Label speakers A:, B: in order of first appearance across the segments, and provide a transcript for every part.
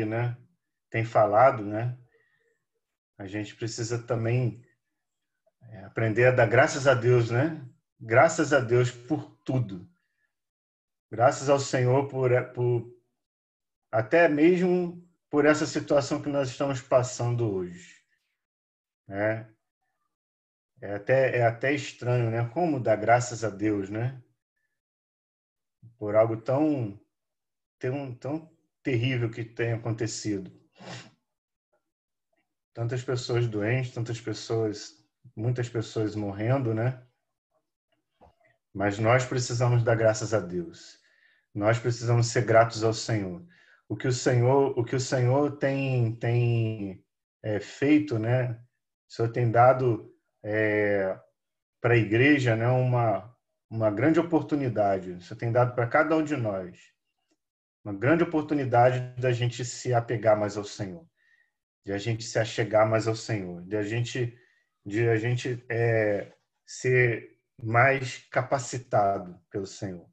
A: né, tem falado, né? A gente precisa também aprender a dar graças a Deus, né? Graças a Deus por tudo. Graças ao Senhor por até mesmo por essa situação que nós estamos passando hoje, né? É até estranho, né? Como dar graças a Deus, né? Por algo tão terrível que tem acontecido. Tantas pessoas doentes, muitas pessoas morrendo, né? Mas nós precisamos dar graças a Deus. Nós precisamos ser gratos ao Senhor. O que o Senhor tem feito, né? O Senhor tem dado para a igreja, né? Uma grande oportunidade. O Senhor tem dado para cada um de nós uma grande oportunidade da gente se apegar mais ao Senhor, de a gente se achegar mais ao Senhor, de a gente ser mais capacitado pelo Senhor,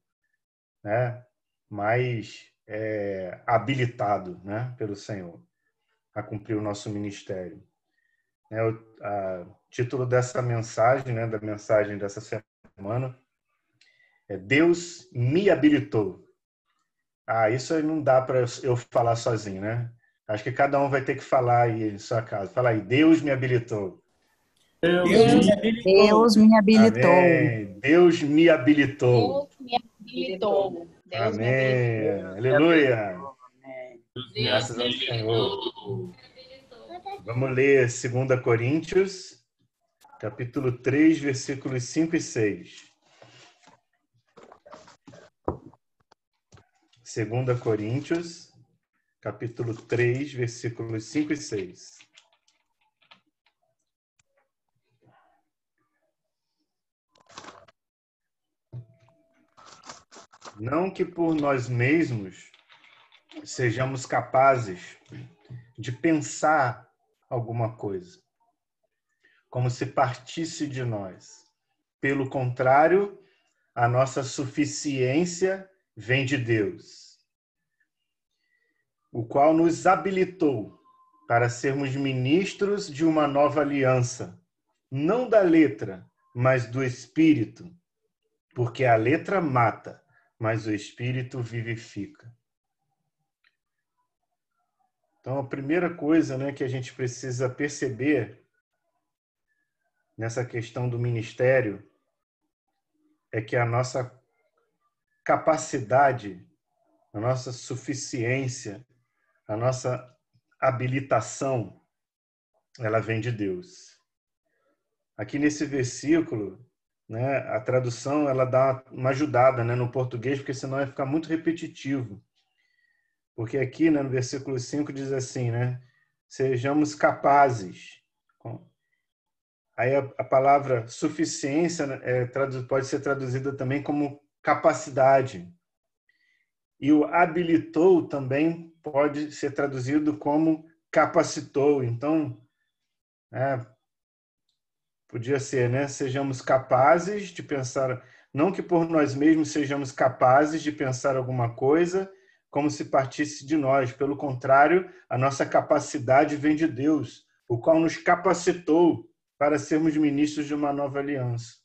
A: né? Mais habilitado, né? Pelo Senhor a cumprir o nosso ministério. O título dessa mensagem, né? Da mensagem dessa semana é Deus me habilitou. Isso aí não dá para eu falar sozinho, né? Acho que cada um vai ter que falar aí em sua casa. Fala aí, Deus me habilitou.
B: Deus me habilitou.
A: Amém. Deus me habilitou.
C: Deus me habilitou. Deus me
A: Amém.
C: habilitou.
A: Aleluia. Graças ao Senhor. Vamos ler 2 Coríntios, capítulo 3, versículos 5 e 6. 2 Coríntios, capítulo 3, versículos 5 e 6. Não que por nós mesmos sejamos capazes de pensar alguma coisa, como se partisse de nós. Pelo contrário, a nossa suficiência vem de Deus, o qual nos habilitou para sermos ministros de uma nova aliança, não da letra, mas do Espírito, porque a letra mata, mas o Espírito vivifica. Então, a primeira coisa, né, que a gente precisa perceber nessa questão do ministério é que a nossa capacidade, a nossa suficiência, a nossa habilitação, ela vem de Deus. Aqui nesse versículo, né, a tradução ela dá uma ajudada, né, no português, porque senão vai ficar muito repetitivo. Porque aqui, né, no versículo 5 diz assim, né, sejamos capazes. Aí a palavra suficiência pode ser traduzida também como capacidade. E o habilitou também pode ser traduzido como capacitou. Então, podia ser, né? Sejamos capazes de pensar, não que por nós mesmos sejamos capazes de pensar alguma coisa como se partisse de nós. Pelo contrário, a nossa capacidade vem de Deus, o qual nos capacitou para sermos ministros de uma nova aliança.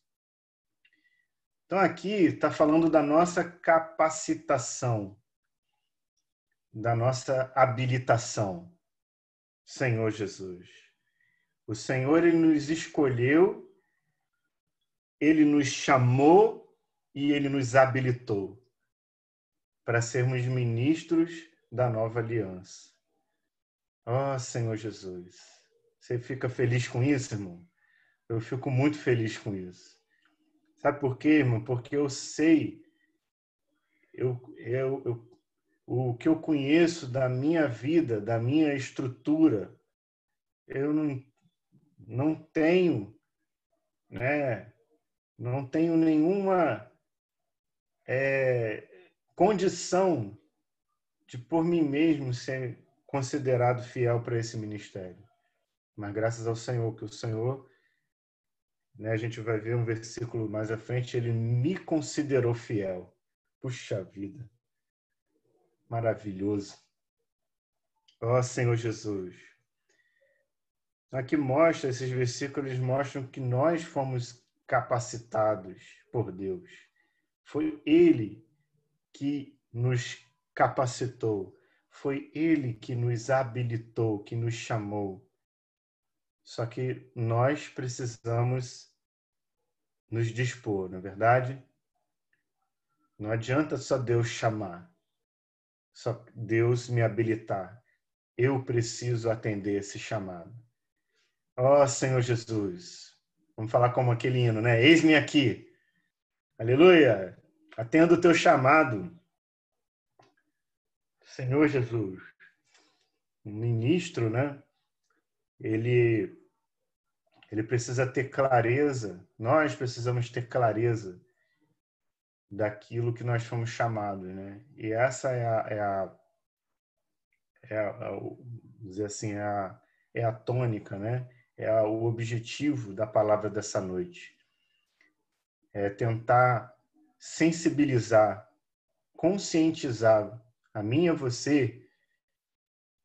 A: Então, aqui está falando da nossa capacitação, da nossa habilitação. Senhor Jesus. O Senhor, Ele nos escolheu, Ele nos chamou e Ele nos habilitou para sermos ministros da nova aliança. Ó, Senhor Jesus. Você fica feliz com isso, irmão? Eu fico muito feliz com isso. Sabe por quê, irmão? Porque eu sei, o que eu conheço da minha vida, da minha estrutura, eu não tenho, né? Não tenho nenhuma condição de, por mim mesmo, ser considerado fiel para esse ministério. Mas graças ao Senhor, que o Senhor, né, a gente vai ver um versículo mais à frente, Ele me considerou fiel. Puxa vida. Maravilhoso. Ó Senhor Jesus. Aqui mostra, esses versículos mostram que nós fomos capacitados por Deus. Foi Ele que nos capacitou. Foi Ele que nos habilitou, que nos chamou. Só que nós precisamos nos dispor, não é verdade? Não adianta só Deus chamar, só Deus me habilitar. Eu preciso atender esse chamado. Ó Senhor Jesus, vamos falar como aquele hino, né? Eis-me aqui. Aleluia! Atendo o teu chamado. Senhor Jesus, um ministro, né? Ele precisa ter clareza, nós precisamos ter clareza daquilo que nós fomos chamados, né? E essa vamos dizer assim, é a tônica, né? O objetivo da palavra dessa noite. É tentar sensibilizar, conscientizar a mim e a você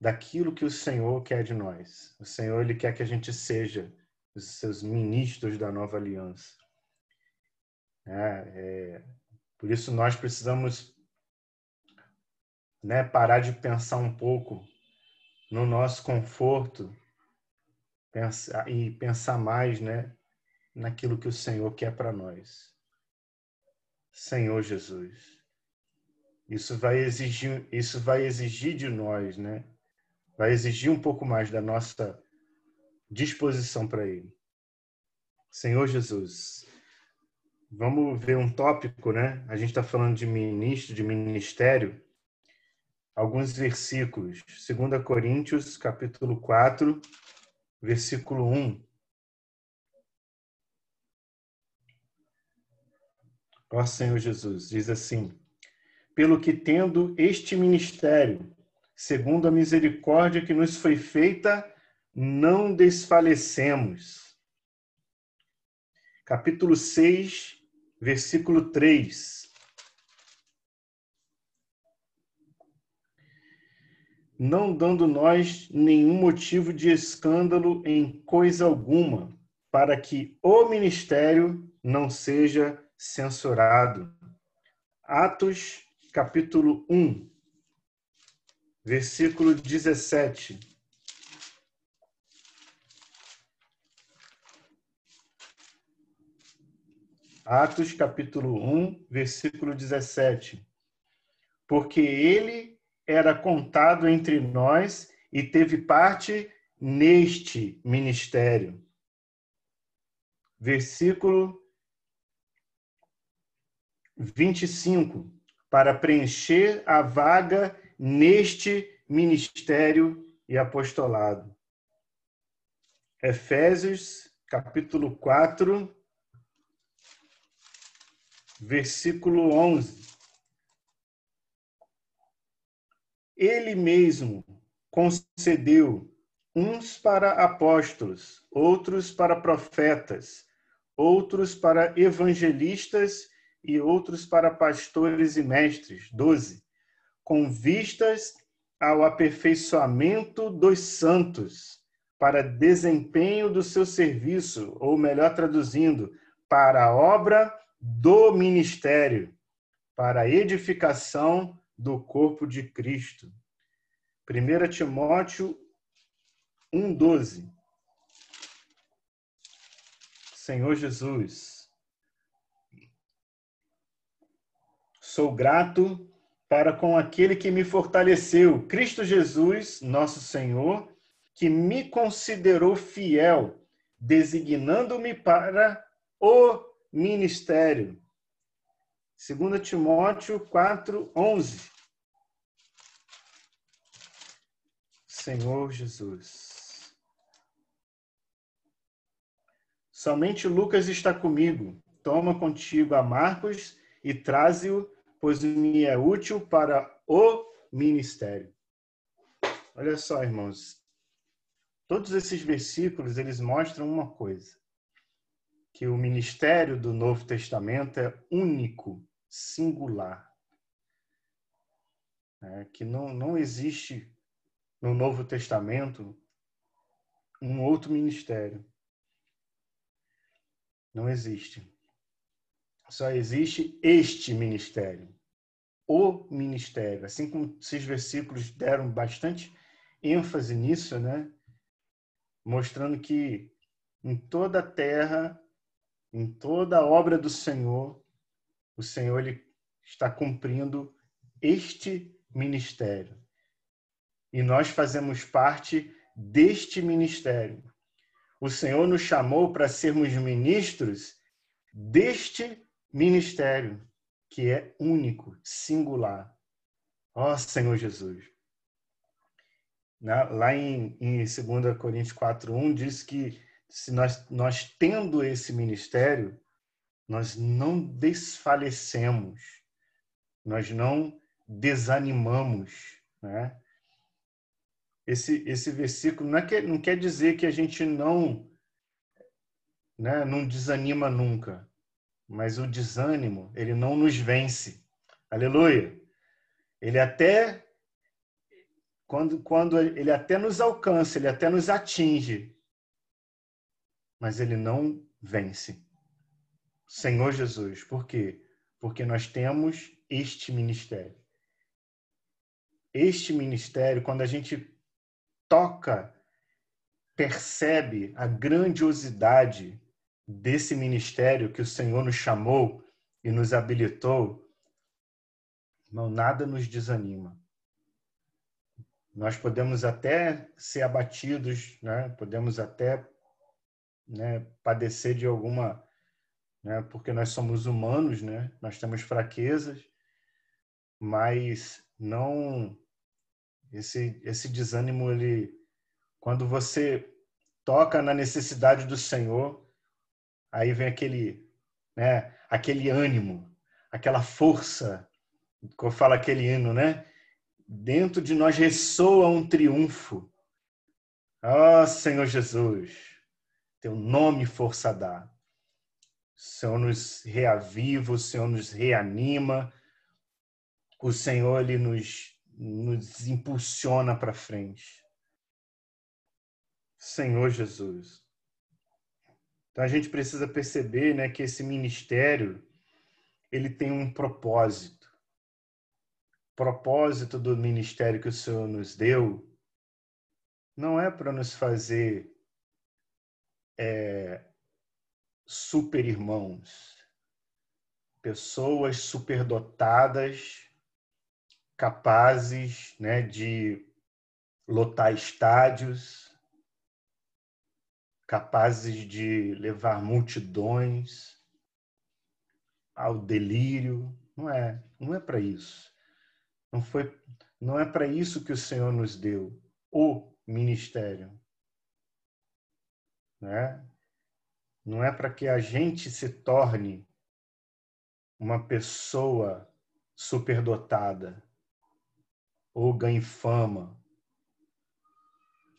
A: daquilo que o Senhor quer de nós. O Senhor, Ele quer que a gente seja os seus ministros da nova aliança. Por isso nós precisamos, né, parar de pensar um pouco no nosso conforto e pensar mais, né, naquilo que o Senhor quer para nós. Senhor Jesus. Isso vai exigir de nós, né? Vai exigir um pouco mais da nossa disposição para Ele. Senhor Jesus. Vamos ver um tópico, né? A gente está falando de ministro, de ministério. Alguns versículos. 2 Coríntios, capítulo 4, versículo 1. Ó Senhor Jesus, diz assim: pelo que tendo este ministério, segundo a misericórdia que nos foi feita, não desfalecemos. Capítulo 6, versículo 3. Não dando nós nenhum motivo de escândalo em coisa alguma, para que o ministério não seja censurado. Atos, capítulo 1, versículo 17. Atos, capítulo 1, versículo 17. Porque ele era contado entre nós e teve parte neste ministério. Versículo 25. Para preencher a vaga neste ministério e apostolado. Efésios, capítulo 4, versículo 11. Ele mesmo concedeu uns para apóstolos, outros para profetas, outros para evangelistas e outros para pastores e mestres. 12. Com vistas ao aperfeiçoamento dos santos, para desempenho do seu serviço, ou melhor traduzindo, para a obra do ministério, para a edificação do corpo de Cristo. 1 Timóteo 1,12. Senhor Jesus, sou grato para com aquele que me fortaleceu, Cristo Jesus, nosso Senhor, que me considerou fiel, designando-me para o ministério. 2 Timóteo 4:11. Senhor Jesus. Somente Lucas está comigo. Toma contigo a Marcos e traze-o, pois me é útil para o ministério. Olha só, irmãos. Todos esses versículos, eles mostram uma coisa. Que o ministério do Novo Testamento é único, singular. Que não existe no Novo Testamento um outro ministério. Não existe. Só existe este ministério. O ministério. Assim como esses versículos deram bastante ênfase nisso, né? Mostrando que em toda a terra, em toda a obra do Senhor, o Senhor ele está cumprindo este ministério. E nós fazemos parte deste ministério. O Senhor nos chamou para sermos ministros deste ministério, que é único, singular. Ó Senhor Jesus. Lá em 2 Coríntios 4:1 diz que se nós tendo esse ministério, nós não desfalecemos, nós não desanimamos, né? Esse versículo não quer dizer que a gente não desanima nunca, mas o desânimo, ele não nos vence. Aleluia! Ele até, quando ele até nos alcança, ele até nos atinge, mas ele não vence. Senhor Jesus, por quê? Porque nós temos este ministério. Este ministério, quando a gente toca, percebe a grandiosidade desse ministério que o Senhor nos chamou e nos habilitou, não, nada nos desanima. Nós podemos até ser abatidos, né? Podemos até, né, padecer de alguma, né, porque nós somos humanos, né? Nós temos fraquezas, mas não esse desânimo, ele, quando você toca na necessidade do Senhor, aí vem aquele ânimo, aquela força, que eu falo aquele hino, né? Dentro de nós ressoa um triunfo. Ó Senhor Jesus, teu nome força dá. O Senhor nos reaviva, o Senhor nos reanima, o Senhor ele nos impulsiona para frente. Senhor Jesus. Então a gente precisa perceber, né, que esse ministério ele tem um propósito. O propósito do ministério que o Senhor nos deu não é para nos fazer super irmãos, pessoas superdotadas, capazes, né, de lotar estádios, capazes de levar multidões ao delírio. Não é para isso. Não é para isso que o Senhor nos deu o ministério, né? Não é para que a gente se torne uma pessoa superdotada ou ganhe fama,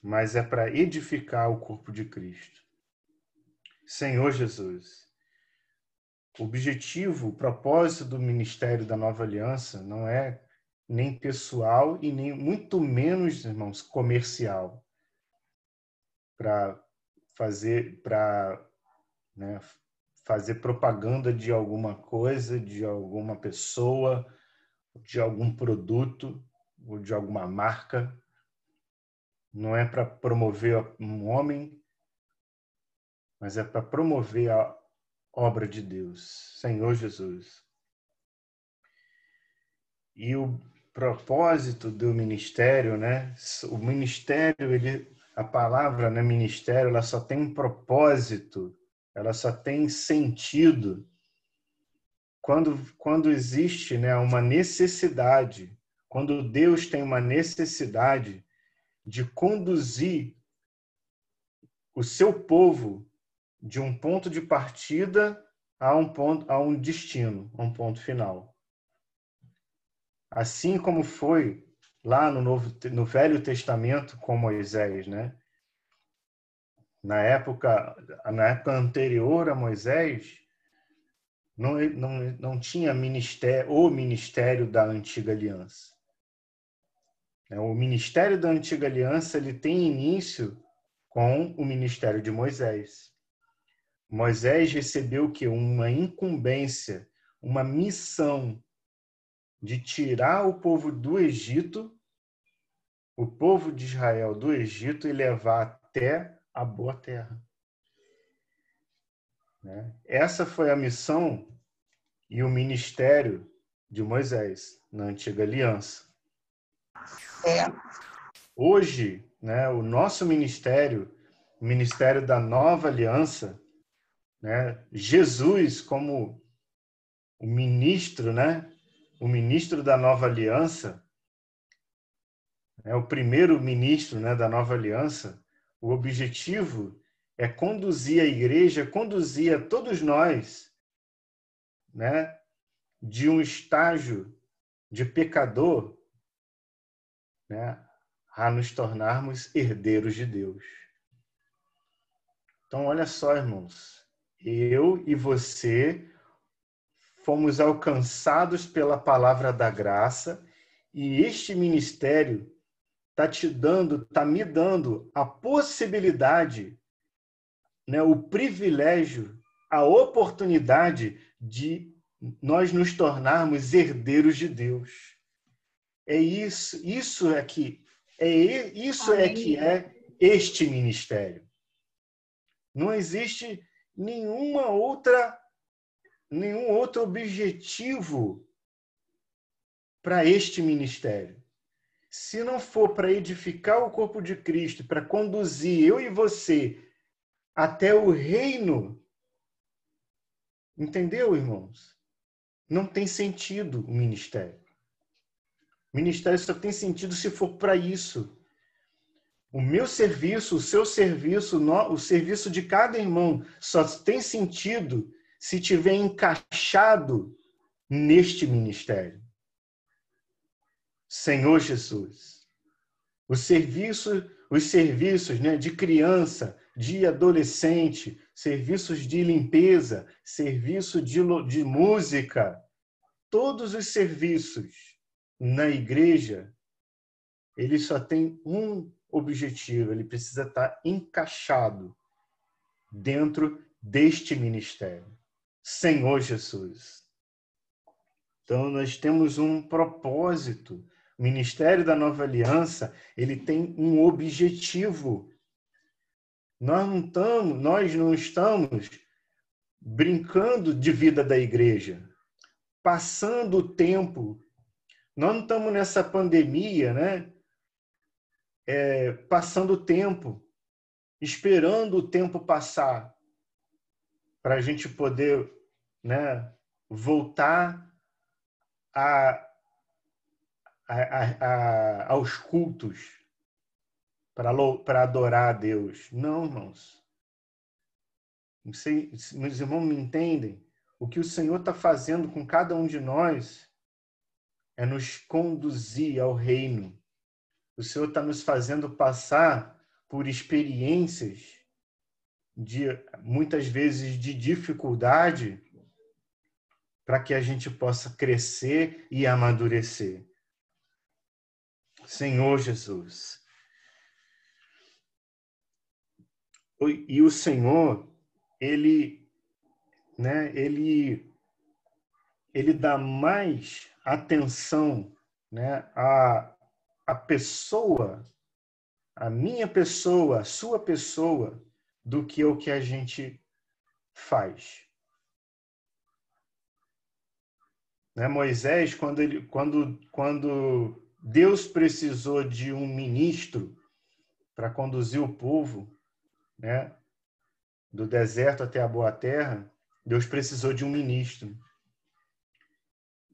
A: mas é para edificar o corpo de Cristo. Senhor Jesus, o objetivo, o propósito do ministério da Nova Aliança não é nem pessoal e nem muito menos, irmãos, comercial, para fazer propaganda de alguma coisa, de alguma pessoa, de algum produto ou de alguma marca. Não é para promover um homem, mas é para promover a obra de Deus, Senhor Jesus. E o propósito do ministério, né? O ministério, a palavra, né, ministério, ela só tem um propósito, ela só tem sentido quando existe, né, uma necessidade, quando Deus tem uma necessidade de conduzir o seu povo de um ponto de partida a um destino, a um ponto final. Assim como foi lá no Velho Testamento com Moisés, né? Na época anterior a Moisés, não tinha o ministério da Antiga Aliança. O ministério da Antiga Aliança ele tem início com o ministério de Moisés. Moisés recebeu o quê? Uma incumbência, uma missão de tirar o povo do Egito, o povo de Israel do Egito, e levar até a boa terra. Essa foi a missão e o ministério de Moisés na Antiga Aliança. Hoje, o nosso ministério, o ministério da Nova Aliança, Jesus como o ministro da Nova Aliança, o primeiro ministro da Nova Aliança, o objetivo é conduzir a igreja, conduzir a todos nós, de um estágio de pecador, a nos tornarmos herdeiros de Deus. Então, olha só, irmãos, eu e você fomos alcançados pela palavra da graça e este ministério está me dando a possibilidade, o privilégio, a oportunidade de nós nos tornarmos herdeiros de Deus. Isso é que é este ministério. Não existe nenhum outro objetivo para este ministério. Se não for para edificar o corpo de Cristo, para conduzir eu e você até o reino, entendeu, irmãos? Não tem sentido o ministério. O ministério só tem sentido se for para isso. O meu serviço, o seu serviço, o serviço de cada irmão só tem sentido se tiver encaixado neste ministério. Senhor Jesus. Os serviços de criança, de adolescente, serviços de limpeza, serviço de música, todos os serviços na igreja, ele só tem um objetivo, ele precisa estar encaixado dentro deste ministério. Senhor Jesus. Então, nós temos um propósito. O ministério da Nova Aliança, ele tem um objetivo. Nós não estamos brincando de vida da igreja, passando o tempo. Nós não estamos nessa pandemia, passando o tempo, esperando o tempo passar para a gente poder, voltar aos cultos para adorar a Deus. Não, irmãos. Não sei, meus irmãos me entendem? O que o Senhor está fazendo com cada um de nós é nos conduzir ao reino. O Senhor está nos fazendo passar por experiências muitas vezes de dificuldade para que a gente possa crescer e amadurecer. Senhor Jesus. E o Senhor, ele dá mais atenção, à pessoa, a minha pessoa, a sua pessoa, do que o que a gente faz. Moisés, quando Deus precisou de um ministro para conduzir o povo, do deserto até a boa terra, Deus precisou de um ministro.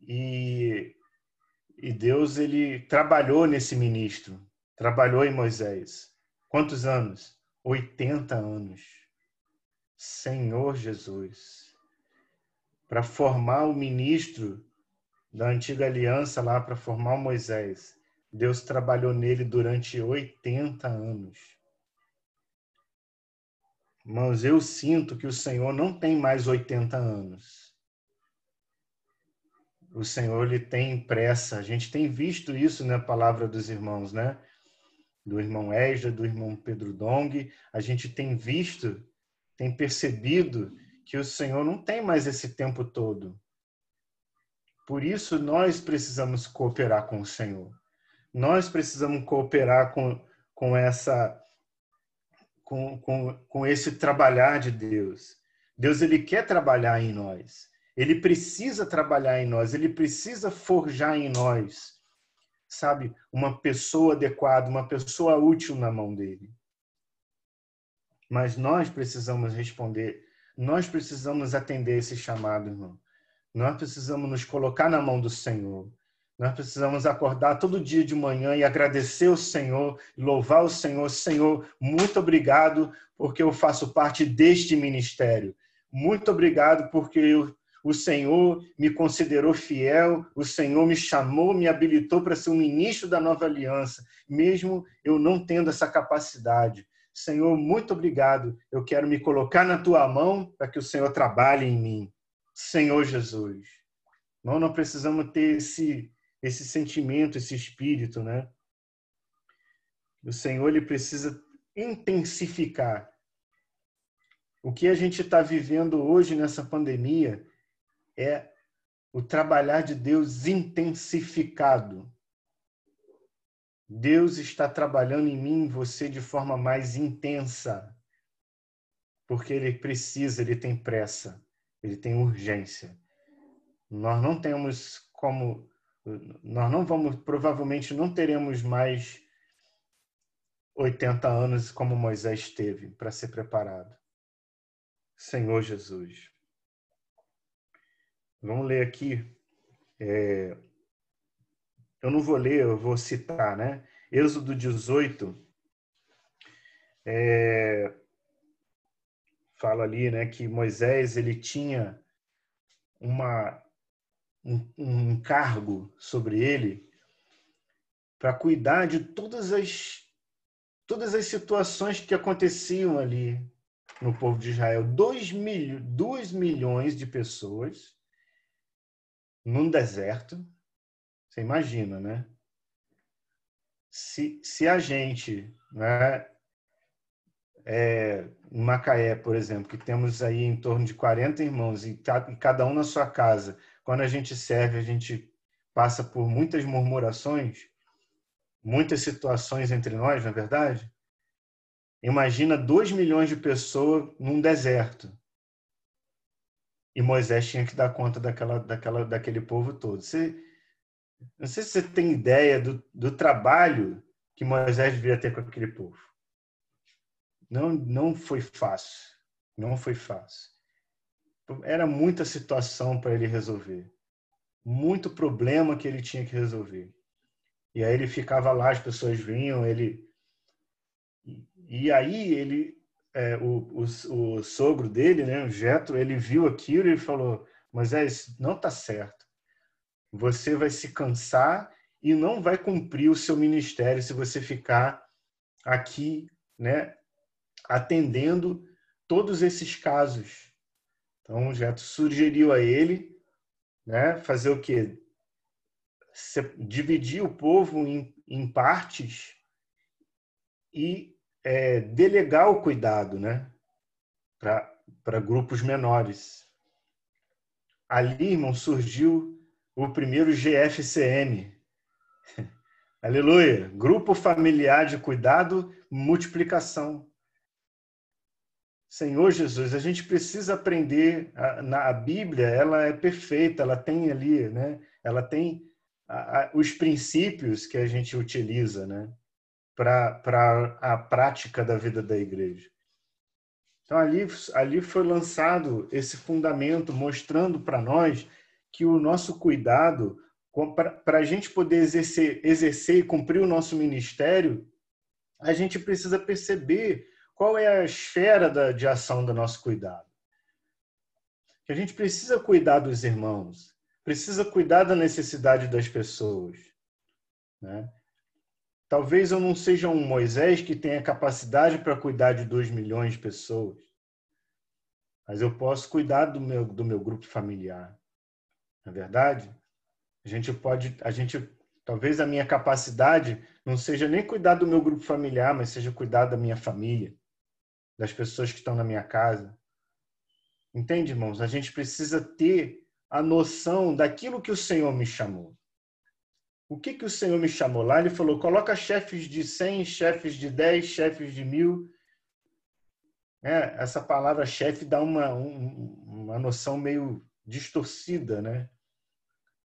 A: E Deus, ele trabalhou nesse ministro, trabalhou em Moisés. Quantos anos? 80 anos. Senhor Jesus. Para formar o ministro da Antiga Aliança lá, para formar o Moisés, Deus trabalhou nele durante 80 anos. Irmãos, eu sinto que o Senhor não tem mais 80 anos. o Senhor ele tem pressa. A gente tem visto isso na palavra dos irmãos, né? Do irmão Esdras, do irmão Pedro Dong. A gente tem visto, tem percebido que o Senhor não tem mais esse tempo todo. Por isso, nós precisamos cooperar com o Senhor. Nós precisamos cooperar com esse trabalhar de Deus. Deus ele quer trabalhar em nós. Ele precisa trabalhar em nós. Ele precisa forjar em nós, sabe, uma pessoa adequada, uma pessoa útil na mão dele. Mas nós precisamos responder. Nós precisamos atender esse chamado, irmão. Nós precisamos nos colocar na mão do Senhor. Nós precisamos acordar todo dia de manhã e agradecer o Senhor, louvar o Senhor. Senhor, muito obrigado porque eu faço parte deste ministério. Muito obrigado porque o Senhor me considerou fiel, o Senhor me chamou, me habilitou para ser um ministro da nova aliança, mesmo eu não tendo essa capacidade. Senhor, muito obrigado. Eu quero me colocar na tua mão para que o Senhor trabalhe em mim. Senhor Jesus. Nós precisamos ter esse sentimento, esse espírito, né? O Senhor ele precisa intensificar. O que a gente está vivendo hoje nessa pandemia é o trabalhar de Deus intensificado. Deus está trabalhando em mim e em você de forma mais intensa, porque Ele precisa, Ele tem pressa, Ele tem urgência. Nós não vamos, provavelmente não teremos mais 80 anos como Moisés teve para ser preparado. Senhor Jesus. Vamos ler aqui. Eu não vou ler, eu vou citar, né? Êxodo 18. Fala ali, né, que Moisés ele tinha um encargo sobre ele para cuidar de todas as situações que aconteciam ali no povo de Israel. 2 milhões de pessoas num deserto. Você imagina, né? Se a gente, né, em Macaé, por exemplo, que temos aí em torno de 40 irmãos e cada um na sua casa, quando a gente serve, a gente passa por muitas murmurações, muitas situações entre nós, não é verdade? Imagina 2 milhões de pessoas num deserto. E Moisés tinha que dar conta daquele povo todo. Não sei se você tem ideia do trabalho que Moisés devia ter com aquele povo. Não foi fácil. Não foi fácil. Era muita situação para ele resolver. Muito problema que ele tinha que resolver. E aí ele ficava lá, as pessoas vinham, e aí o sogro dele, né, o Jetro, ele viu aquilo e falou: Moisés, não está certo. Você vai se cansar e não vai cumprir o seu ministério se você ficar aqui, né, atendendo todos esses casos. Então, o Jetro sugeriu a ele, né, fazer o quê? Dividir o povo em partes e delegar o cuidado, né, para grupos menores. Ali, irmão, surgiu o primeiro GFCM. Aleluia! Grupo Familiar de Cuidado, Multiplicação. Senhor Jesus, a gente precisa aprender. A Bíblia, ela é perfeita, ela tem ali, né? Ela tem os princípios que a gente utiliza, né, para a prática da vida da igreja. Então, ali foi lançado esse fundamento, mostrando para nós que o nosso cuidado, para a gente poder exercer e cumprir o nosso ministério, a gente precisa perceber qual é a esfera de ação do nosso cuidado. Que a gente precisa cuidar dos irmãos, precisa cuidar da necessidade das pessoas, né? Talvez eu não seja um Moisés que tenha capacidade para cuidar de 2 milhões de pessoas, mas eu posso cuidar do meu grupo familiar, não é verdade? Talvez a minha capacidade não seja nem cuidar do meu grupo familiar, mas seja cuidar da minha família, das pessoas que estão na minha casa. Entende, irmãos? A gente precisa ter a noção daquilo que o Senhor me chamou. O que o Senhor me chamou lá? Ele falou, coloca chefes de 100, chefes de 10, chefes de 1000. Essa palavra chefe dá uma noção meio distorcida, né?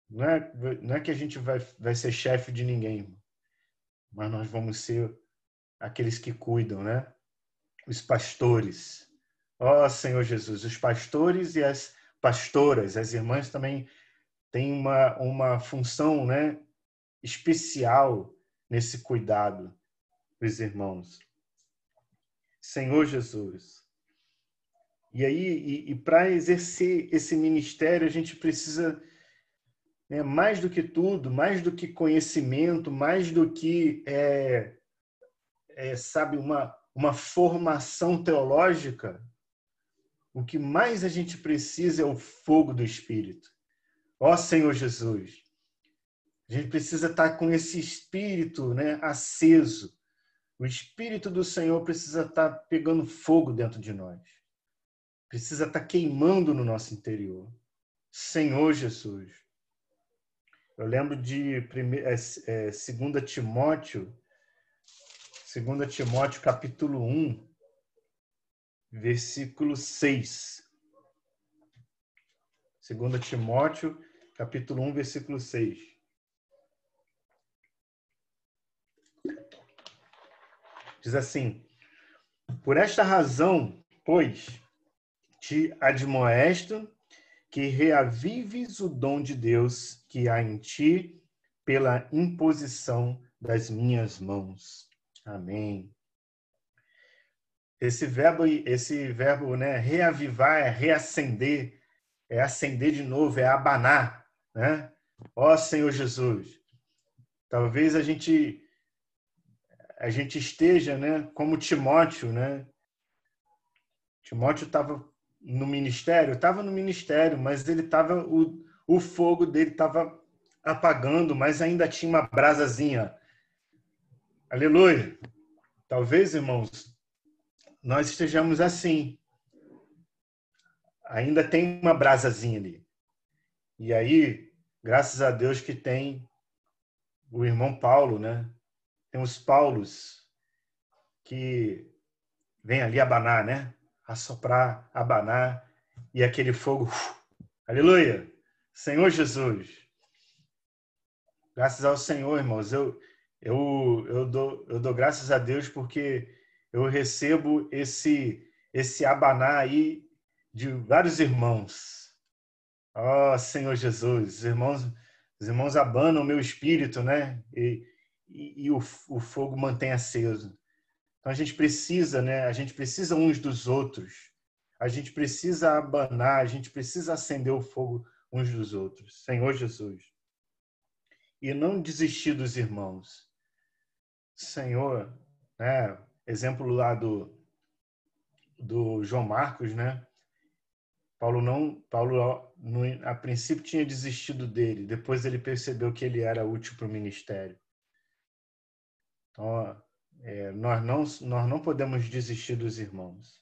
A: Não é que a gente vai ser chefe de ninguém, mas nós vamos ser aqueles que cuidam, né? Os pastores. Ó Senhor Jesus, os pastores e as pastoras, as irmãs também têm uma função, né, especial nesse cuidado dos irmãos. Senhor Jesus. E aí, para exercer esse ministério, a gente precisa, né, mais do que tudo, mais do que conhecimento, mais do que sabe, uma formação teológica, o que mais a gente precisa é o fogo do Espírito. Ó Senhor Jesus, a gente precisa estar com esse Espírito, né, aceso. O Espírito do Senhor precisa estar pegando fogo dentro de nós. Precisa estar queimando no nosso interior. Senhor Jesus. Eu lembro de 2 Timóteo capítulo 1, versículo 6. 2 Timóteo capítulo 1, versículo 6. Diz assim, por esta razão, pois, te admoesto que reavives o dom de Deus que há em ti pela imposição das minhas mãos. Amém. Esse verbo, né, reavivar é reacender, é acender de novo, é abanar, né? Ó Senhor Jesus, talvez a gente esteja, né, como Timóteo, né? Timóteo estava no ministério, mas ele estava, o fogo dele estava apagando, mas ainda tinha uma brasazinha. Aleluia! Talvez, irmãos, nós estejamos assim. Ainda tem uma brasazinha ali. E aí, graças a Deus que tem o irmão Paulo, né? Tem os Paulos que vem ali abanar, né? Assoprar, abanar, e aquele fogo. Aleluia! Senhor Jesus. Graças ao Senhor, irmãos. Eu dou graças a Deus porque eu recebo esse abanar aí de vários irmãos. Ó, Senhor Jesus, os irmãos abanam o meu espírito, né? E o fogo mantém aceso. Então a gente precisa, né? A gente precisa uns dos outros. A gente precisa abanar, a gente precisa acender o fogo uns dos outros. Senhor Jesus. E não desistir dos irmãos. Senhor, né? Exemplo lá do João Marcos, né? Paulo, a princípio tinha desistido dele, depois ele percebeu que ele era útil para o ministério. Então, nós não podemos desistir dos irmãos.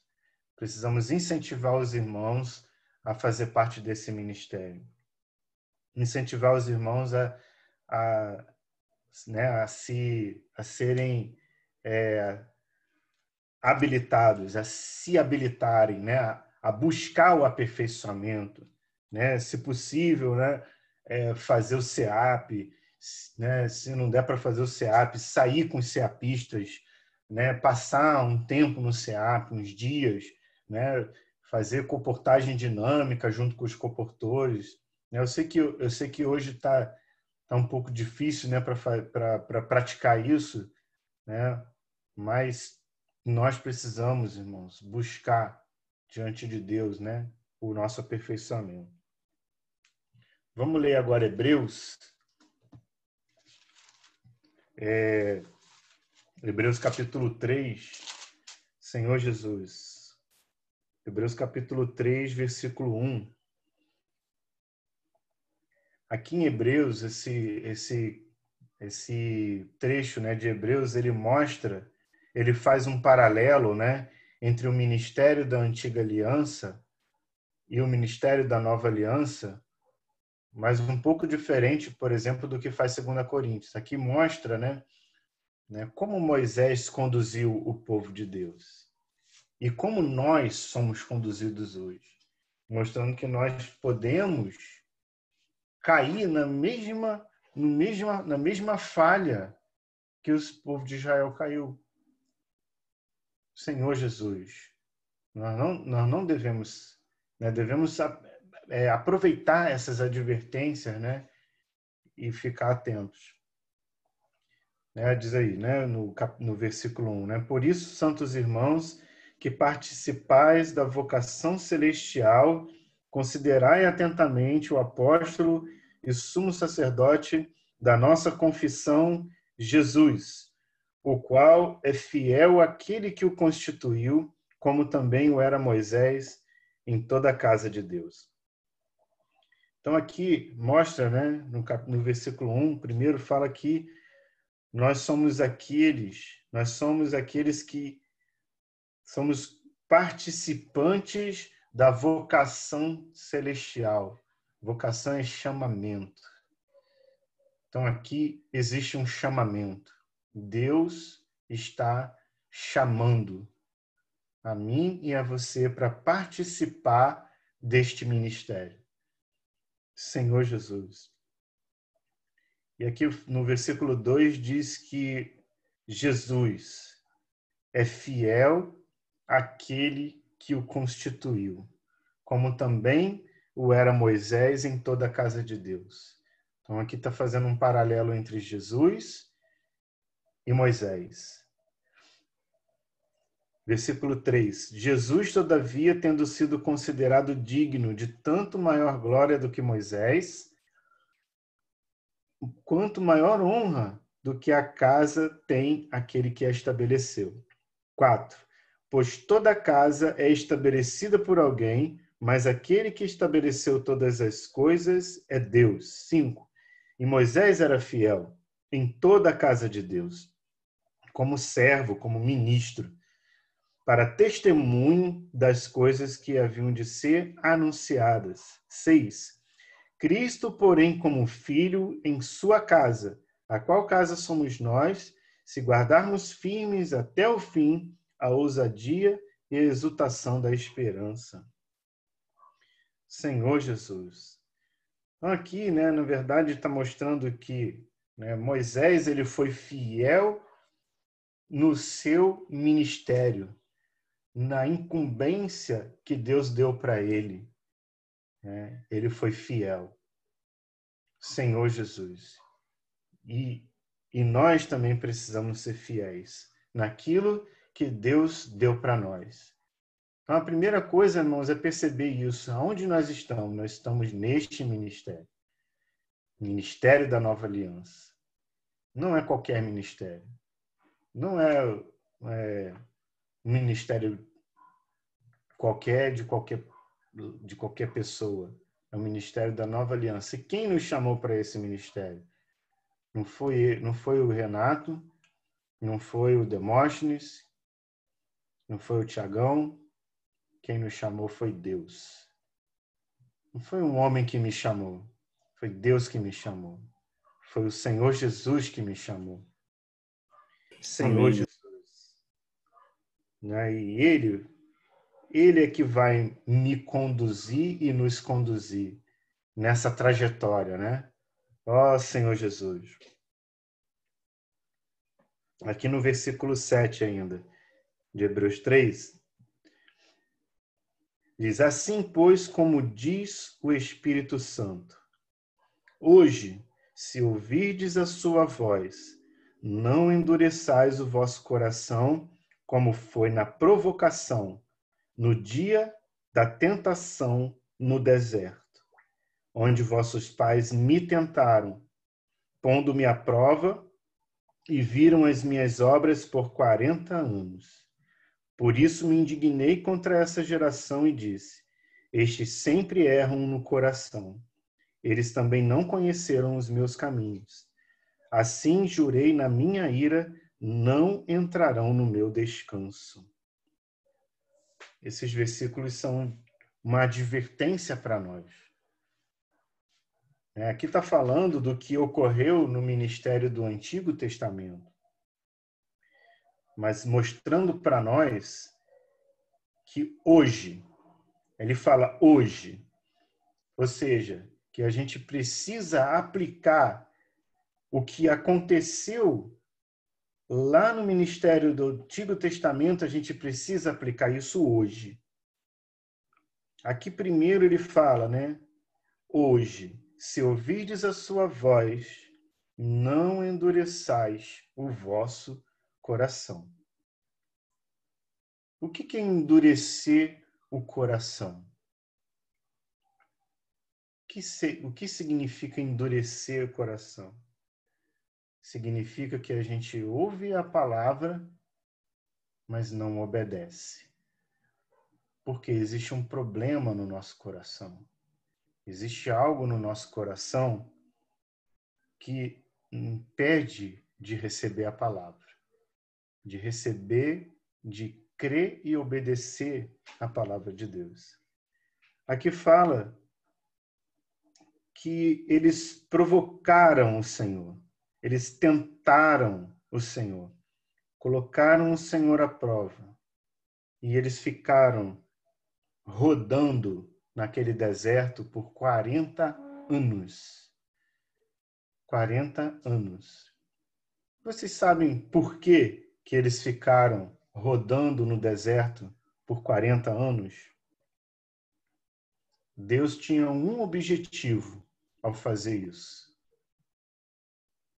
A: Precisamos incentivar os irmãos a fazer parte desse ministério. Incentivar os irmãos a serem habilitados, a se habilitarem, né? A buscar o aperfeiçoamento, né? Se possível, né? Fazer o CEAP, né? Se não der para fazer o CEAP, sair com os CEAPistas, né? Passar um tempo no CEAP, uns dias, né? Fazer comportagem dinâmica junto com os comportores. Eu sei que hoje está um pouco difícil, né? Para praticar isso, né? Mas nós precisamos, irmãos, buscar diante de Deus, né, o nosso aperfeiçoamento. Vamos ler agora Hebreus. Hebreus capítulo 3. Senhor Jesus. Hebreus capítulo 3, versículo 1. aqui em Hebreus, esse trecho, né, de Hebreus, ele faz um paralelo, né, entre o ministério da antiga aliança e o ministério da nova aliança, mas um pouco diferente, por exemplo, do que faz 2 Coríntios. Aqui mostra, né, como Moisés conduziu o povo de Deus e como nós somos conduzidos hoje, mostrando que nós podemos cair na mesma falha que o povo de Israel caiu. Senhor Jesus, nós não devemos, devemos aproveitar essas advertências, né, e ficar atentos. Diz aí, né, no versículo 1, né? Por isso, santos irmãos, que participais da vocação celestial, considerai atentamente o apóstolo e sumo sacerdote da nossa confissão, Jesus, o qual é fiel àquele que o constituiu, como também o era Moisés em toda a casa de Deus. Então aqui mostra, né, no versículo 1, primeiro fala que nós somos aqueles que somos participantes da vocação celestial. Vocação é chamamento. Então aqui existe um chamamento. Deus está chamando a mim e a você para participar deste ministério. Senhor Jesus. E aqui no versículo 2 diz que Jesus é fiel àquele que o constituiu, como também o era Moisés em toda a casa de Deus. Então aqui está fazendo um paralelo entre Jesus e Moisés. Versículo 3. Jesus, todavia, tendo sido considerado digno de tanto maior glória do que Moisés, quanto maior honra do que a casa tem aquele que a estabeleceu. 4. Pois toda casa é estabelecida por alguém, mas aquele que estabeleceu todas as coisas é Deus. 5. E Moisés era fiel em toda a casa de Deus, como servo, como ministro, para testemunho das coisas que haviam de ser anunciadas. 6. Cristo, porém, como filho em sua casa, a qual casa somos nós, se guardarmos firmes até o fim a ousadia e a exultação da esperança. Senhor Jesus. Então aqui, né, na verdade, está mostrando que, né, Moisés ele foi fiel no seu ministério, na incumbência que Deus deu para ele. Ele foi fiel. Senhor Jesus. E nós também precisamos ser fiéis naquilo que Deus deu para nós. Então, a primeira coisa, irmãos, é perceber isso. Aonde nós estamos? Nós estamos neste ministério. Ministério da Nova Aliança. Não é qualquer ministério. Não é um ministério qualquer de qualquer pessoa. É o ministério da Nova Aliança. E quem nos chamou para esse ministério? Não foi o Renato, não foi o Demóstenes, não foi o Tiagão. Quem nos chamou foi Deus. Não foi um homem que me chamou, foi Deus que me chamou. Foi o Senhor Jesus que me chamou. Senhor
B: Amém.
A: Jesus. E Ele é que vai me conduzir e nos conduzir nessa trajetória, né? Ó Senhor Jesus. Aqui no versículo 7 ainda, de Hebreus 3, diz: assim, pois, como diz o Espírito Santo, hoje, se ouvirdes a sua voz, não endureçais o vosso coração, como foi na provocação, no dia da tentação no deserto, onde vossos pais me tentaram, pondo-me à prova, e viram as minhas obras por 40 anos. Por isso me indignei contra essa geração e disse: estes sempre erram no coração, eles também não conheceram os meus caminhos. Assim jurei na minha ira, não entrarão no meu descanso. Esses versículos são uma advertência para nós. Aqui está falando do que ocorreu no ministério do Antigo Testamento, mas mostrando para nós que hoje, ele fala hoje, ou seja, que a gente precisa aplicar o que aconteceu lá no ministério do Antigo Testamento, a gente precisa aplicar isso hoje. Aqui primeiro ele fala, né? Hoje, se ouvirdes a sua voz, não endureçais o vosso coração. O que é endurecer o coração? O que significa endurecer o coração? Significa que a gente ouve a palavra, mas não obedece. Porque existe um problema no nosso coração. Existe algo no nosso coração que impede de receber a palavra, de receber, de crer e obedecer a palavra de Deus. Aqui fala que eles provocaram o Senhor, eles tentaram o Senhor, colocaram o Senhor à prova e eles ficaram rodando naquele deserto por 40 anos. 40 anos. Vocês sabem por que eles ficaram rodando no deserto por 40 anos? Deus tinha um objetivo ao fazer isso.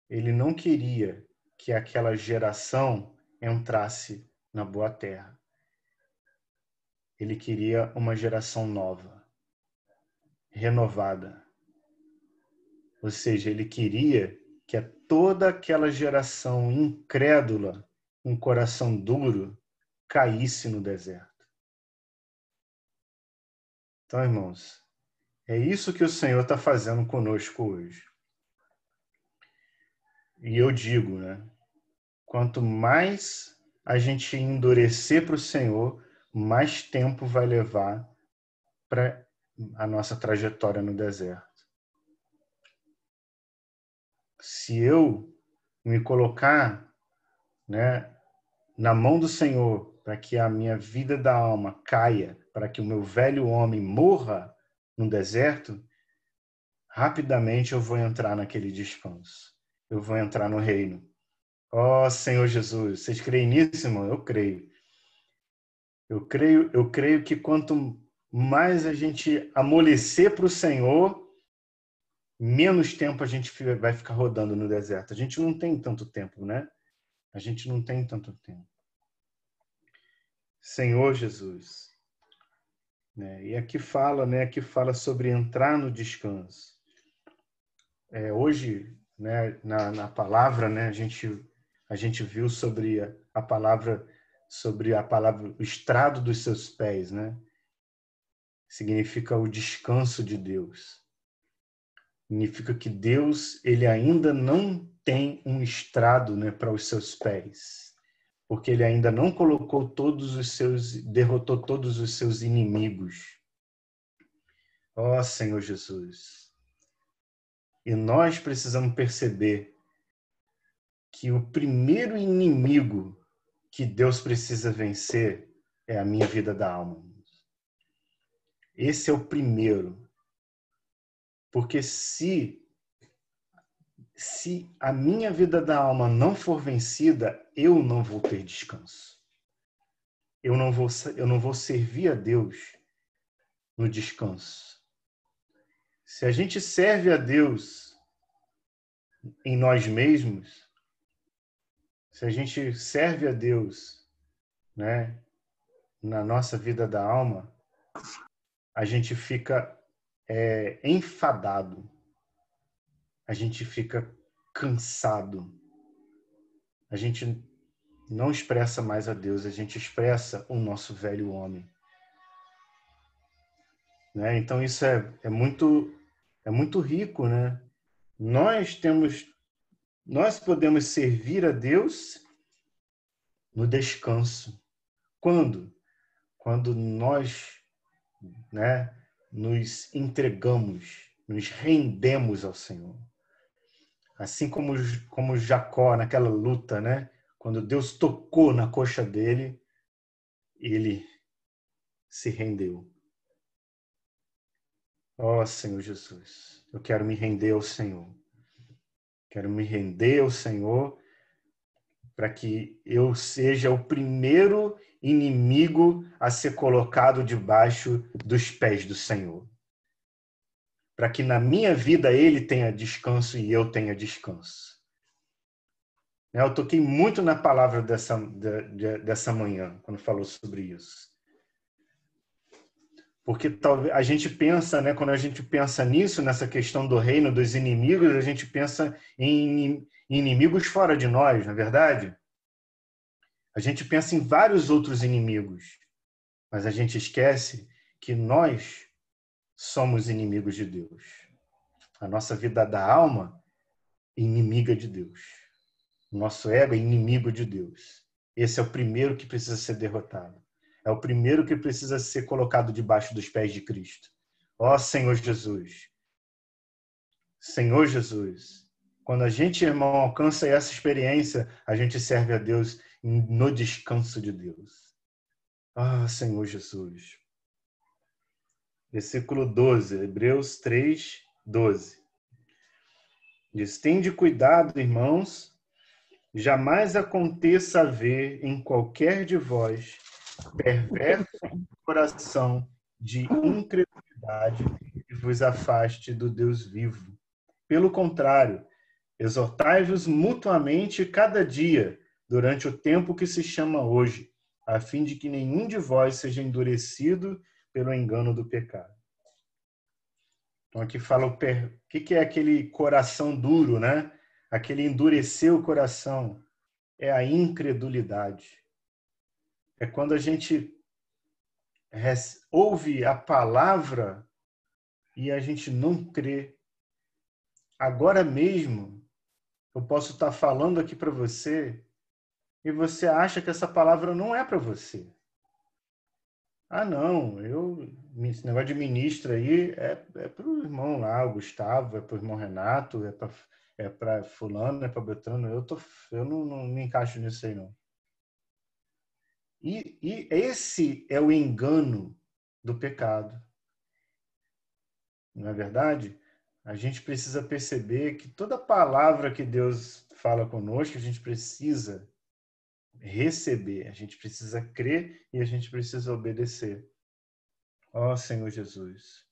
A: Ele não queria que aquela geração entrasse na boa terra. Ele queria uma geração nova, renovada. Ou seja, ele queria que toda aquela geração incrédula, um coração duro, caísse no deserto. Então, irmãos, é isso que o Senhor está fazendo conosco hoje. E eu digo, né? Quanto mais a gente endurecer para o Senhor, mais tempo vai levar para a nossa trajetória no deserto. Se eu me colocar, né, na mão do Senhor, para que a minha vida da alma caia, para que o meu velho homem morra no deserto, rapidamente eu vou entrar naquele descanso. Eu vou entrar no reino. Ó Senhor Jesus, vocês creem nisso, irmão? Eu creio. Eu creio que quanto mais a gente amolecer para o Senhor, menos tempo a gente vai ficar rodando no deserto. A gente não tem tanto tempo, né? A gente não tem tanto tempo. Senhor Jesus. E aqui fala, né? Aqui fala sobre entrar no descanso. Hoje, né? Na palavra, né? A gente viu sobre a palavra, o estrado dos seus pés, né? Significa o descanso de Deus. Significa que Deus, ele ainda não tem um estrado, né, para os seus pés, porque ele ainda não colocou derrotou todos os seus inimigos. Ó Senhor Jesus. E nós precisamos perceber que o primeiro inimigo que Deus precisa vencer é a minha vida da alma. Esse é o primeiro. Porque se a minha vida da alma não for vencida, eu não vou ter descanso. Eu não vou servir a Deus no descanso. Se a gente serve a Deus em nós mesmos, se a gente serve a Deus, né, na nossa vida da alma, a gente fica enfadado, a gente fica cansado, a gente não expressa mais a Deus, a gente expressa o nosso velho homem. Então isso é muito é muito rico, né? Nós podemos servir a Deus no descanso. Quando? Quando nós, né, nos entregamos, nos rendemos ao Senhor. Assim como Jacó naquela luta, né? Quando Deus tocou na coxa dele, ele se rendeu. Ó Senhor Jesus, eu quero me render ao Senhor. Quero me render ao Senhor para que eu seja o primeiro inimigo a ser colocado debaixo dos pés do Senhor. Para que na minha vida ele tenha descanso e eu tenha descanso. Eu toquei muito na palavra dessa manhã, quando falou sobre isso. Porque talvez a gente pensa, né, quando a gente pensa nisso, nessa questão do reino, dos inimigos, a gente pensa em inimigos fora de nós, não é verdade? A gente pensa em vários outros inimigos, mas a gente esquece que nós somos inimigos de Deus. A nossa vida da alma é inimiga de Deus. O nosso ego é inimigo de Deus. Esse é o primeiro que precisa ser derrotado. É o primeiro que precisa ser colocado debaixo dos pés de Cristo. Ó Senhor Jesus. Senhor Jesus. Quando a gente, irmão, alcança essa experiência, a gente serve a Deus no descanso de Deus. Ah, Senhor Jesus. Versículo 12, Hebreus 3, 12. Diz: tende cuidado, irmãos, jamais aconteça haver em qualquer de vós perverso coração de incredulidade que vos afaste do Deus vivo. Pelo contrário, exortai-vos mutuamente cada dia, durante o tempo que se chama hoje, a fim de que nenhum de vós seja endurecido pelo engano do pecado. Então aqui fala o que é aquele coração duro, né? Aquele endurecer o coração. É a incredulidade. É quando a gente ouve a palavra e a gente não crê. Agora mesmo, eu posso estar falando aqui para você e você acha que essa palavra não é para você. Ah, não, esse negócio de ministro aí é para o irmão lá, o Gustavo, é para o irmão Renato, é para fulano, é para Beltrano. Eu não me encaixo nisso aí, não. E esse é o engano do pecado. Não é verdade? A gente precisa perceber que toda palavra que Deus fala conosco, a gente precisa receber, a gente precisa crer e a gente precisa obedecer. Ó Senhor Jesus.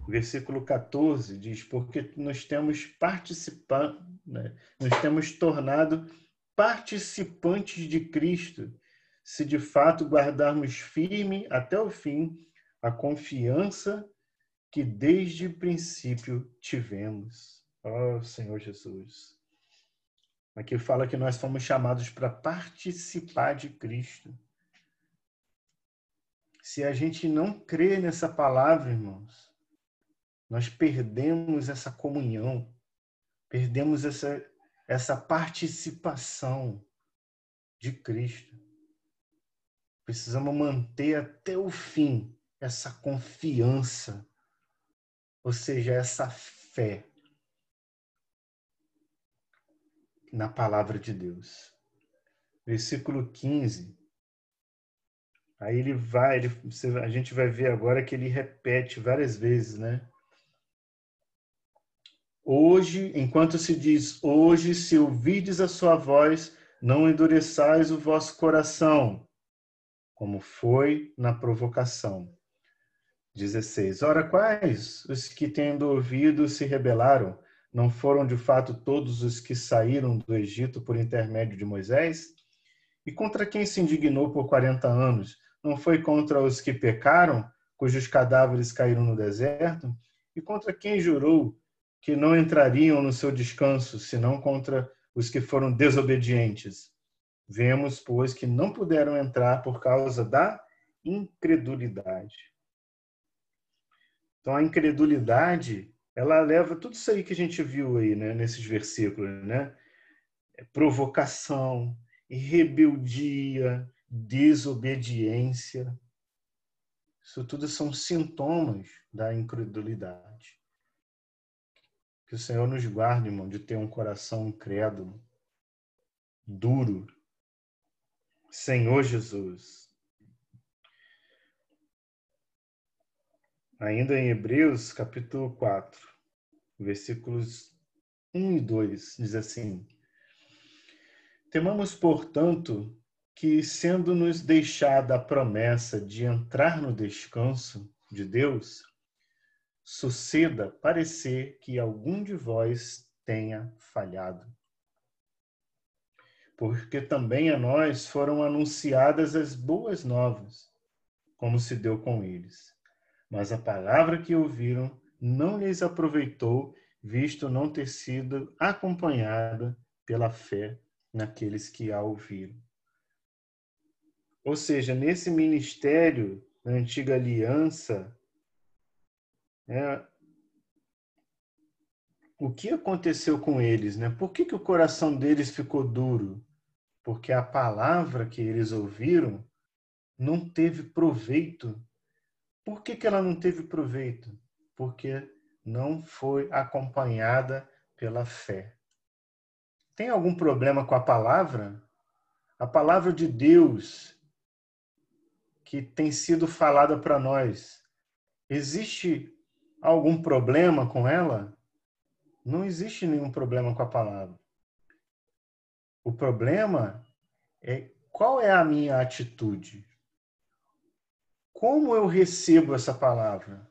A: Versículo 14 diz: porque nos temos nos temos tornado participantes de Cristo, se de fato guardarmos firme até o fim a confiança que desde o princípio tivemos. Ó Senhor Jesus. Aqui fala que nós fomos chamados para participar de Cristo. Se a gente não crê nessa palavra, irmãos, nós perdemos essa comunhão, perdemos essa participação de Cristo. Precisamos manter até o fim essa confiança, ou seja, essa fé na palavra de Deus. Versículo 15. Aí a gente vai ver agora que ele repete várias vezes, né? Hoje, enquanto se diz hoje, se ouvides a sua voz, não endureçais o vosso coração, como foi na provocação. 16. Ora, quais os que, tendo ouvido, se rebelaram? Não foram, de fato, todos os que saíram do Egito por intermédio de Moisés? E contra quem se indignou por 40 anos? Não foi contra os que pecaram, cujos cadáveres caíram no deserto? E contra quem jurou que não entrariam no seu descanso, senão contra os que foram desobedientes? Vemos, pois, que não puderam entrar por causa da incredulidade. Então, a incredulidade, ela leva tudo isso aí que a gente viu aí, né, nesses versículos, né? Provocação, rebeldia, desobediência. Isso tudo são sintomas da incredulidade. Que o Senhor nos guarde, irmão, de ter um coração incrédulo, duro. Senhor Jesus. Ainda em Hebreus, capítulo 4, versículos 1 e 2, diz assim: Temamos, portanto, que, sendo-nos deixada a promessa de entrar no descanso de Deus, suceda parecer que algum de vós tenha falhado. Porque também a nós foram anunciadas as boas novas, como se deu com eles. Mas a palavra que ouviram não lhes aproveitou, visto não ter sido acompanhada pela fé naqueles que a ouviram. Ou seja, nesse ministério da antiga aliança, o que aconteceu com eles, né? Por que o coração deles ficou duro? Porque a palavra que eles ouviram não teve proveito. Por que ela não teve proveito? Porque não foi acompanhada pela fé. Tem algum problema com a palavra? A palavra de Deus que tem sido falada para nós, existe algum problema com ela? Não existe nenhum problema com a palavra. O problema é qual é a minha atitude? Como eu recebo essa palavra?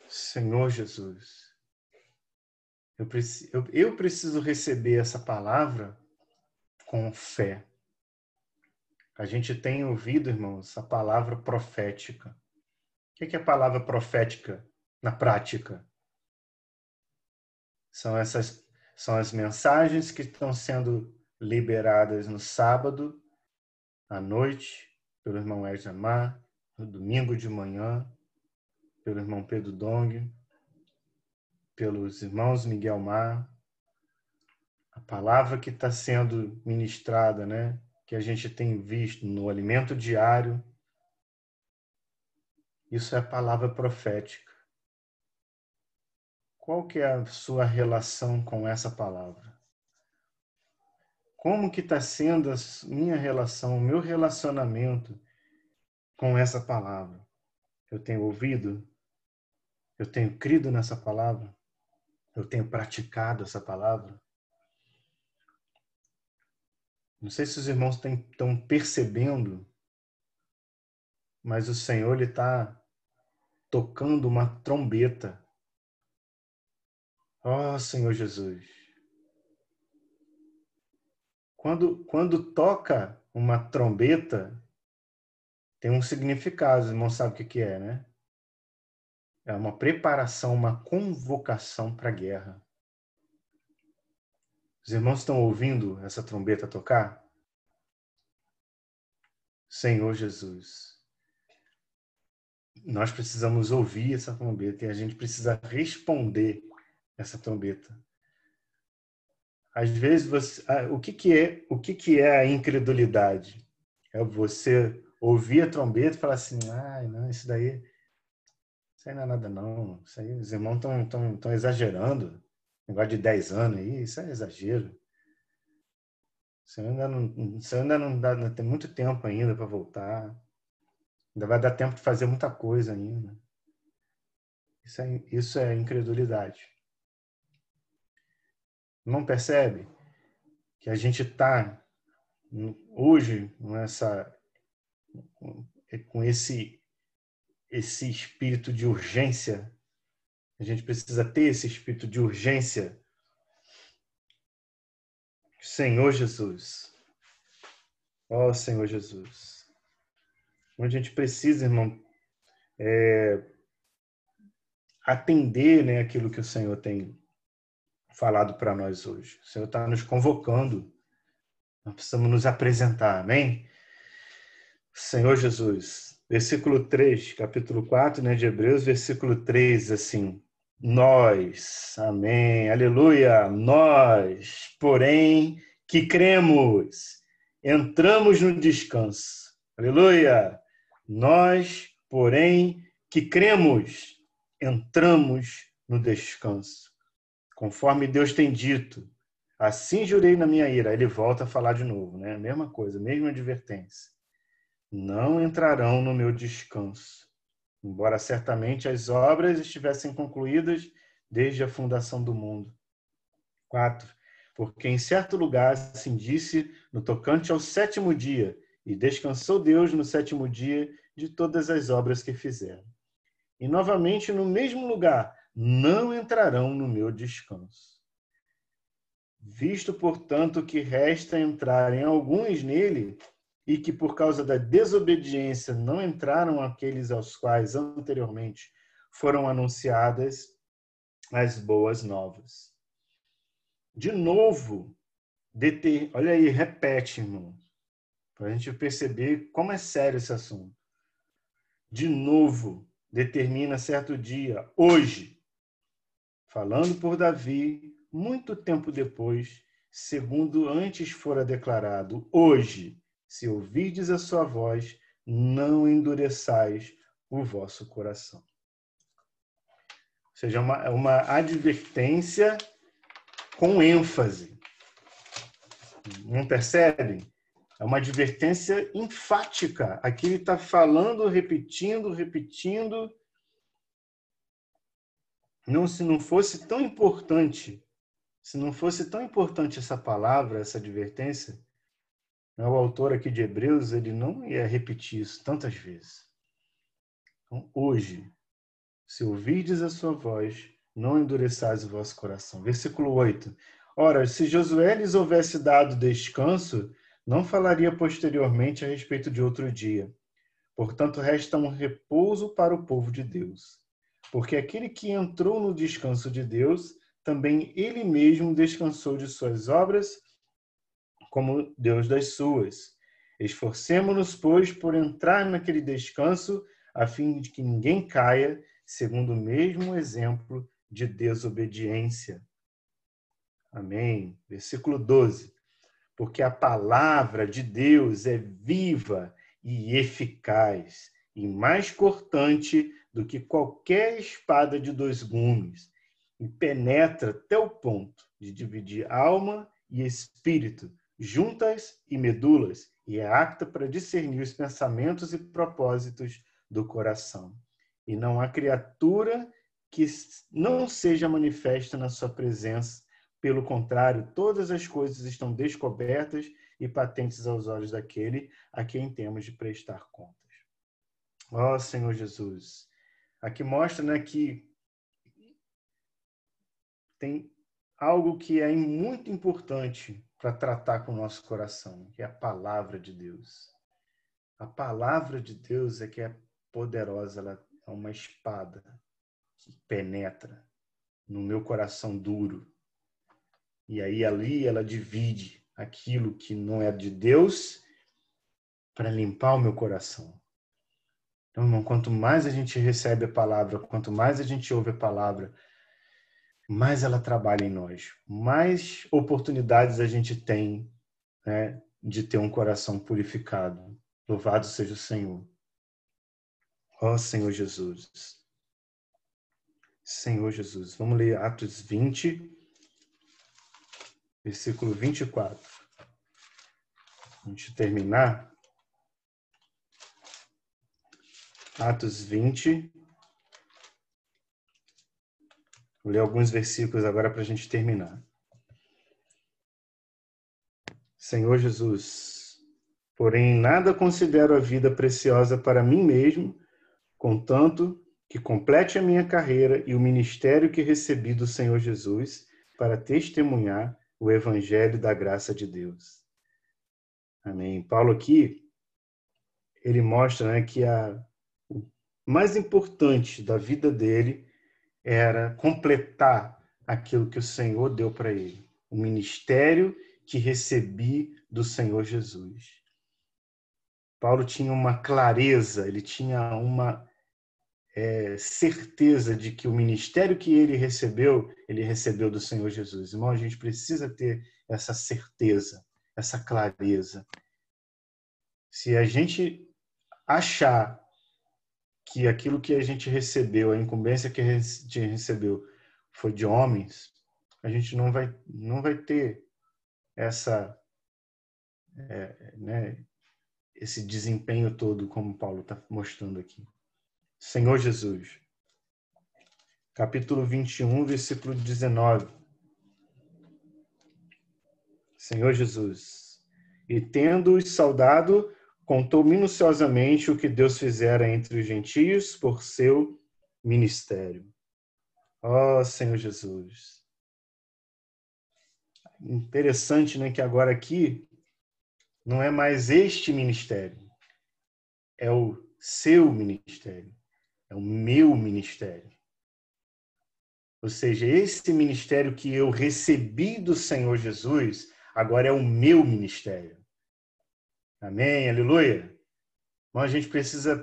A: Senhor Jesus, eu preciso receber essa palavra com fé. A gente tem ouvido, irmãos, a palavra profética. O que é a palavra profética na prática? São as mensagens que estão sendo liberadas no sábado, à noite, pelo irmão Erjamar, no domingo de manhã, pelo irmão Pedro Dong, pelos irmãos Miguel Mar. A palavra que está sendo ministrada, né? Que a gente tem visto no alimento diário, isso é a palavra profética. Qual que é a sua relação com essa palavra? Como que está sendo a minha relação, o meu relacionamento com essa palavra? Eu tenho ouvido? Eu tenho crido nessa palavra? Eu tenho praticado essa palavra? Não sei se os irmãos estão percebendo, mas o Senhor está tocando uma trombeta. Ó Senhor Jesus! Quando toca uma trombeta, tem um significado, os irmãos sabem o que é, né? É uma preparação, uma convocação para a guerra. Os irmãos estão ouvindo essa trombeta tocar? Senhor Jesus, nós precisamos ouvir essa trombeta e a gente precisa responder essa trombeta. Às vezes, o que é a incredulidade? É você ouvir a trombeta e falar assim, não, isso aí não é nada não. Isso aí, os irmãos estão exagerando. Negócio de 10 anos aí, isso é exagero. Você ainda não dá, tem muito tempo ainda para voltar. Ainda vai dar tempo de fazer muita coisa ainda. Isso é incredulidade. Não percebe que a gente está hoje com esse espírito de urgência? A gente precisa ter esse espírito de urgência. Senhor Jesus. Ó Senhor Jesus. Onde a gente precisa, irmão, atender, né, aquilo que o Senhor tem falado para nós hoje. O Senhor está nos convocando. Nós precisamos nos apresentar, amém? Senhor Jesus. Versículo 3, capítulo 4, né, de Hebreus, versículo 3, assim. Nós, amém, aleluia, nós, porém, que cremos, entramos no descanso. Aleluia. Nós, porém, que cremos, entramos no descanso. Conforme Deus tem dito, assim jurei na minha ira. Ele volta a falar de novo, né? Mesma coisa, mesma advertência. Não entrarão no meu descanso, embora certamente as obras estivessem concluídas desde a fundação do mundo. 4. Porque em certo lugar assim disse no tocante ao sétimo dia, e descansou Deus no sétimo dia de todas as obras que fizeram. E novamente no mesmo lugar, não entrarão no meu descanso. Visto, portanto, que resta entrarem alguns nele, e que por causa da desobediência não entraram aqueles aos quais anteriormente foram anunciadas as boas novas. De novo, olha aí, repete, irmão, para a gente perceber como é sério esse assunto. De novo, determina certo dia, hoje, falando por Davi, muito tempo depois, segundo antes fora declarado, hoje, se ouvirdes a sua voz, não endureçais o vosso coração. Ou seja, uma advertência com ênfase. Não percebem? É uma advertência enfática. Aqui ele está falando, repetindo. Se não fosse tão importante essa palavra, essa advertência, o autor aqui de Hebreus, ele não ia repetir isso tantas vezes. Então, hoje, se ouvirdes a sua voz, não endureçais o vosso coração. Versículo 8. Ora, se Josué lhes houvesse dado descanso, não falaria posteriormente a respeito de outro dia. Portanto, resta um repouso para o povo de Deus. Porque aquele que entrou no descanso de Deus, também ele mesmo descansou de suas obras, como Deus das suas. Esforcemo-nos, pois, por entrar naquele descanso, a fim de que ninguém caia, segundo o mesmo exemplo de desobediência. Amém. Versículo 12. Porque a palavra de Deus é viva e eficaz, e mais cortante do que qualquer espada de 2 gumes, e penetra até o ponto de dividir alma e espírito, juntas e medulas, e é apta para discernir os pensamentos e propósitos do coração. E não há criatura que não seja manifesta na sua presença. Pelo contrário, todas as coisas estão descobertas e patentes aos olhos daquele a quem temos de prestar contas. Ó Senhor Jesus, aqui mostra, né, que tem algo que é muito importante para tratar com o nosso coração, que é a palavra de Deus. A palavra de Deus é que é poderosa, ela é uma espada que penetra no meu coração duro. E aí ali ela divide aquilo que não é de Deus para limpar o meu coração. Então, irmão, quanto mais a gente recebe a palavra, quanto mais a gente ouve a palavra, mais ela trabalha em nós, mais oportunidades a gente tem, né, de ter um coração purificado. Louvado seja o Senhor. Ó Senhor Jesus. Senhor Jesus. Vamos ler Atos 20, versículo 24. Antes de terminar, Atos 20. Vou ler alguns versículos agora para a gente terminar. Senhor Jesus, porém nada considero a vida preciosa para mim mesmo, contanto que complete a minha carreira e o ministério que recebi do Senhor Jesus para testemunhar o evangelho da graça de Deus. Amém. Paulo aqui, ele mostra, né, que o mais importante da vida dele era completar aquilo que o Senhor deu para ele, o ministério que recebi do Senhor Jesus. Paulo tinha uma clareza, ele tinha uma certeza de que o ministério que ele recebeu do Senhor Jesus. Irmão, a gente precisa ter essa certeza, essa clareza. Se a gente achar que aquilo que a gente recebeu, a incumbência que a gente recebeu foi de homens, a gente não vai ter esse desempenho todo como Paulo está mostrando aqui. Senhor Jesus, capítulo 21, versículo 19. Senhor Jesus, e tendo-os saudado, contou minuciosamente o que Deus fizera entre os gentios por seu ministério. Ó Senhor Jesus. Interessante, né, que agora aqui não é mais este ministério, é o seu ministério, é o meu ministério. Ou seja, esse ministério que eu recebi do Senhor Jesus, agora é o meu ministério. Amém? Aleluia? Então a gente precisa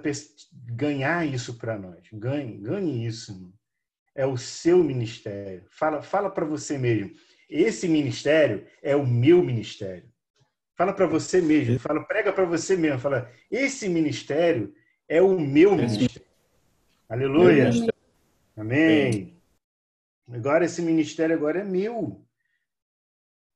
A: ganhar isso para nós. Ganhe isso. Irmão. É o seu ministério. Fala para você mesmo. Esse ministério é o meu ministério. Fala para você mesmo. Prega para você mesmo. Fala, esse ministério é o meu ministério. Aleluia. Amém. Agora esse ministério agora é meu.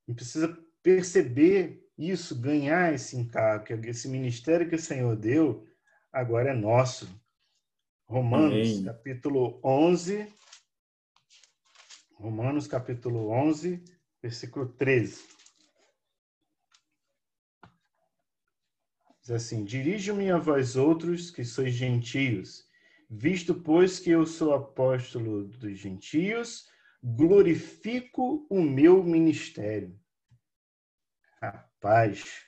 A: A gente precisa perceber isso, ganhar esse encargo, que esse ministério que o Senhor deu agora é nosso. Romanos, capítulo 11. Romanos, capítulo 11, versículo 13. Diz assim, dirijo-me a vós outros, que sois gentios, visto, pois, que eu sou apóstolo dos gentios, glorifico o meu ministério. Rapaz,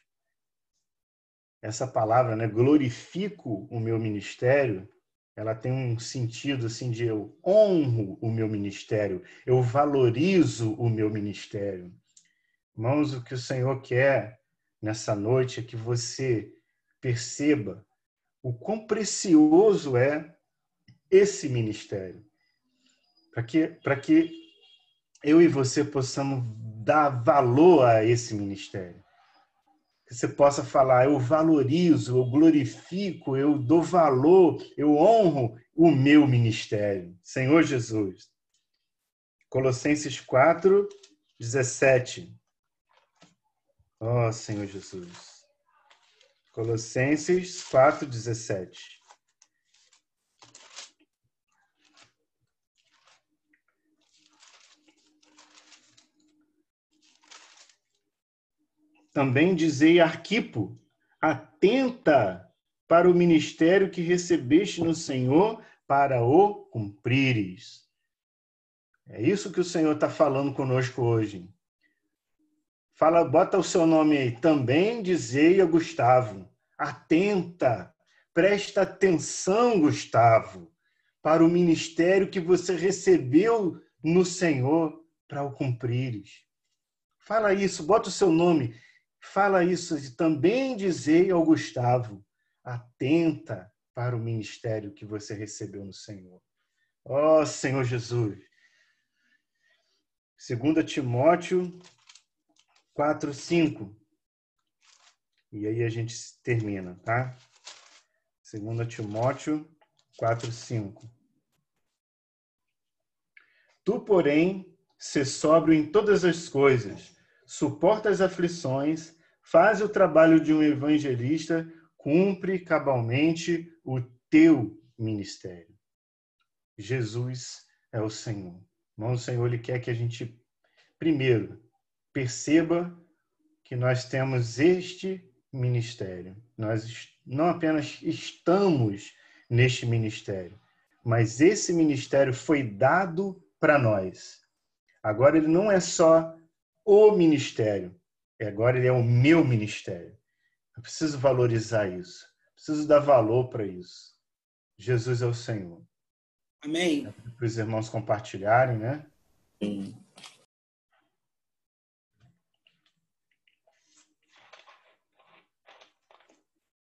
A: essa palavra, né, glorifico o meu ministério, ela tem um sentido assim de eu honro o meu ministério, eu valorizo o meu ministério. Irmãos, o que o Senhor quer nessa noite é que você perceba o quão precioso é esse ministério. Para que eu e você possamos dar valor a esse ministério. Que você possa falar, eu valorizo, eu glorifico, eu dou valor, eu honro o meu ministério. Senhor Jesus. Colossenses 4, 17. Ó Senhor Jesus. Colossenses 4, 17. Também dizei Arquipo, atenta para o ministério que recebeste no Senhor para o cumprires. É isso que o Senhor está falando conosco hoje. Fala, bota o seu nome aí. Também dizei a Gustavo, atenta, presta atenção, Gustavo, para o ministério que você recebeu no Senhor para o cumprires. Fala isso, bota o seu nome. Fala isso, também dizei ao Gustavo, atenta para o ministério que você recebeu no Senhor. Ó Senhor Jesus. 2 Timóteo 4, 5. E aí a gente termina, tá? 2 Timóteo 4, 5. Tu, porém, sê sóbrio em todas as coisas, suporta as aflições, faz o trabalho de um evangelista, cumpre cabalmente o teu ministério. Jesus é o Senhor. Irmão, o Senhor, Ele quer que a gente, primeiro, perceba que nós temos este ministério. Nós não apenas estamos neste ministério, mas esse ministério foi dado para nós. Agora ele não é só o ministério, agora ele é o meu ministério. Eu preciso valorizar isso, preciso dar valor para isso. Jesus é o Senhor.
B: Amém.
A: Para os irmãos compartilharem, né?